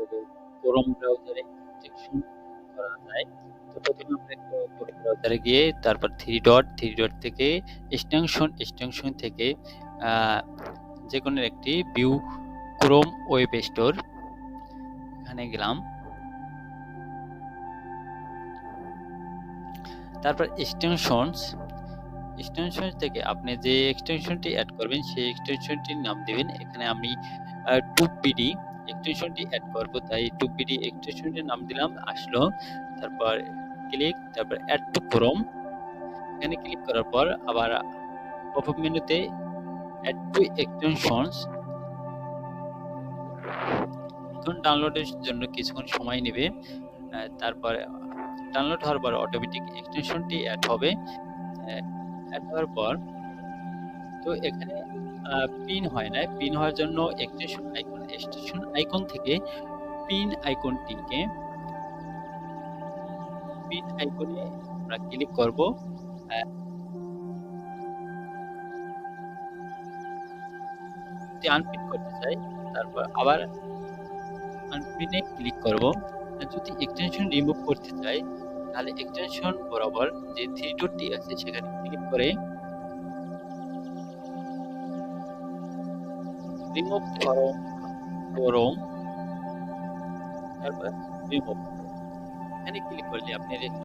কিভাবে ক্রোম ব্রাউজারে এক্সটেনশন করা যায়। তো প্রথমে আমরা একটু ক্রোম ব্রাউজারে গিয়ে তারপর থ্রি ডট থেকে এক্সটেনশন থেকে যে কোনো একটি ভিউ ক্রোম ওয়েব স্টোর এখানে গেলাম। তারপর এক্সটেনশন থেকে আপনি যে এক্সটেনশনটি অ্যাড করবেন সেই এক্সটেনশনটির নাম দিবেন। এখানে আমি 2pd এক্সটেনশনটি অ্যাড করব, তাই 2pd এক্সটেনশনটির নাম দিলাম, আসলো। তারপর অ্যাড টু ক্রোম, এখানে ক্লিক করার পর আবার পপআপ মেনুতে অ্যাড টু এক্সটেনশনস, এখন ডাউনলোডের জন্য কিছুক্ষণ সময় নেবে। তারপর ডাউনলোড হওয়ার পর অটোমেটিক এক্সটেনশনটি অ্যাড হবে। অ্যাড হওয়ার পর তো এখানে পিন হয় না, পিন হওয়ার জন্য এক্সটেনশন আইকন থেকে পিন আইকনে আমরা ক্লিক করব। যদি আনপিন করতে চাই তারপর আবার আনপিনে ক্লিক করব। যদি এক্সটেনশন রিমুভ করতে চাই তাহলে এক্সটেনশন বরাবর যে থ্রি ডটটি আছে সেখানে ক্লিক করে রিমুভ ক্রোম, তারপর রিমুভ, এখানে ক্লিক করলে আপনি